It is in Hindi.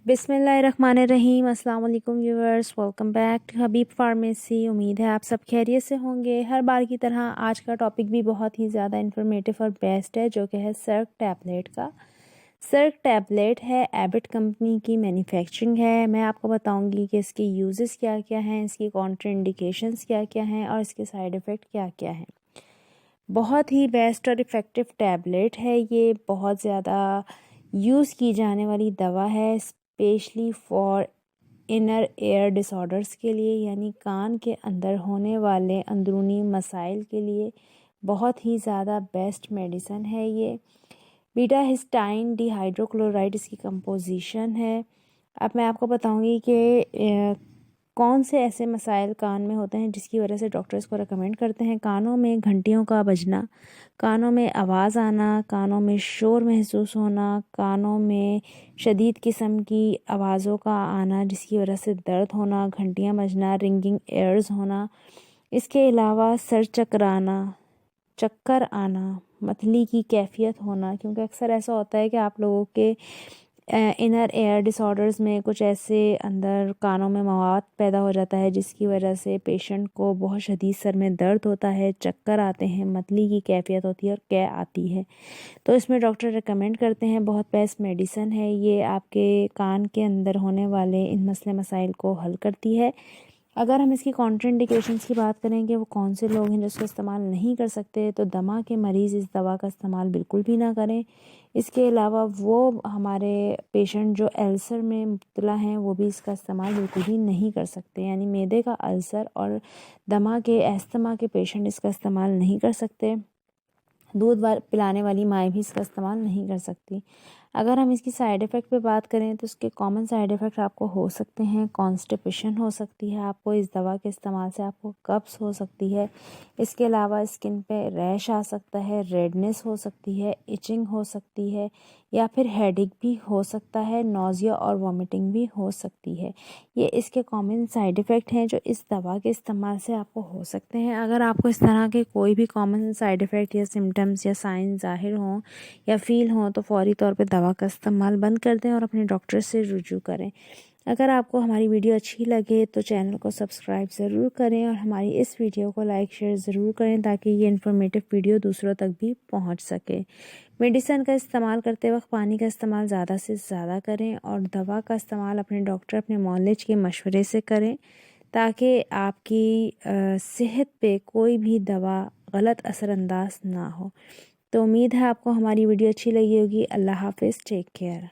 बिस्मिल्लाहिर्रहमानिर्रहीम। अस्सलाम वालेकुम viewers, welcome back to Habib Pharmacy. उम्मीद है आप सब खैरियत से होंगे। हर बार की तरह आज का टॉपिक भी बहुत ही ज़्यादा इन्फॉर्मेटिव और बेस्ट है, जो कि है सर्क टैबलेट का। सर्क टैबलेट है एबिट कंपनी की मैन्युफैक्चरिंग है। मैं आपको बताऊंगी कि इसके यूजेस क्या क्या हैं, इसकी कॉन्ट्राइंडिकेशंस क्या क्या हैं और इसके साइड इफ़ेक्ट क्या क्या हैं। बहुत ही बेस्ट और इफ़ेक्टिव टैबलेट है ये। बहुत ज़्यादा यूज़ की जाने वाली दवा है, specially for inner air disorders के लिए, यानी कान के अंदर होने वाले अंदरूनी मसाइल के लिए बहुत ही ज़्यादा बेस्ट मेडिसन है ये। बीटा हिस्टाइन डिहाइड्रोक्लोराइड इसकी कंपोजिशन है। अब मैं आपको बताऊंगी कि कौन से ऐसे मसाइल कान में होते हैं जिसकी वजह से डॉक्टर्स को रेकमेंड करते हैं। कानों में घंटियों का बजना, कानों में आवाज़ आना, कानों में शोर महसूस होना, कानों में शदीद किस्म की आवाज़ों का आना जिसकी वजह से दर्द होना, घंटियां बजना, रिंगिंग एयर्स होना। इसके अलावा सर चकराना, चक्कर आना, मतली की कैफियत होना, क्योंकि अक्सर ऐसा होता है कि आप लोगों के इनर एयर डिसऑर्डर्स में कुछ ऐसे अंदर कानों में मवाद पैदा हो जाता है जिसकी वजह से पेशेंट को बहुत शदीद सर में दर्द होता है, चक्कर आते हैं, मतली की कैफियत होती है और कै आती है। तो इसमें डॉक्टर रिकमेंड करते हैं, बहुत बेस्ट मेडिसन है ये, आपके कान के अंदर होने वाले इन मसले मसाइल को हल करती है। अगर हम इसकी कॉन्ट्राइंडिकेशंस की बात करें कि वो कौन से लोग हैं जो इसको इस्तेमाल नहीं कर सकते, तो दमा के मरीज़ इस दवा का इस्तेमाल बिल्कुल भी ना करें। इसके अलावा वो हमारे पेशेंट जो अल्सर में मुब्तला हैं वो भी इसका इस्तेमाल बिल्कुल भी नहीं कर सकते, यानी मैदे का अल्सर और दमा के अस्थमा के पेशेंट इसका इस्तेमाल नहीं कर सकते। दूध पिलाने वाली माएँ भी इसका इस्तेमाल नहीं कर सकती। अगर हम इसकी साइड इफ़ेक्ट पे बात करें तो इसके कॉमन साइड इफ़ेक्ट आपको हो सकते हैं। कॉन्स्टिपेशन हो सकती है आपको इस दवा के इस्तेमाल से, आपको कब्ज़ हो सकती है। इसके अलावा स्किन पे रैश आ सकता है, रेडनेस हो सकती है, इचिंग हो सकती है, या फिर हेडेक भी हो सकता है, नौजिया और वॉमिटिंग भी हो सकती है। ये इसके कॉमन साइड इफ़ेक्ट हैं जो इस दवा के इस्तेमाल से आपको हो सकते हैं। अगर आपको इस तरह के कोई भी कॉमन साइड इफ़ेक्ट या सिम्टम्स या साइन ज़ाहिर हों या फ़ील हों तो फ़ौरी तौर पे दवा का इस्तेमाल बंद कर दें और अपने डॉक्टर से रुजू करें। अगर आपको हमारी वीडियो अच्छी लगे तो चैनल को सब्सक्राइब ज़रूर करें और हमारी इस वीडियो को लाइक शेयर ज़रूर करें ताकि ये इन्फॉर्मेटिव वीडियो दूसरों तक भी पहुंच सके। मेडिसिन का इस्तेमाल करते वक्त पानी का इस्तेमाल ज़्यादा से ज़्यादा करें और दवा का इस्तेमाल अपने डॉक्टर, अपने मौलिज के मशवरे से करें ताकि आपकी सेहत पे कोई भी दवा गलत असरअंदाज ना हो। तो उम्मीद है आपको हमारी वीडियो अच्छी लगी होगी। अल्लाह हाफ़िज़, टेक केयर।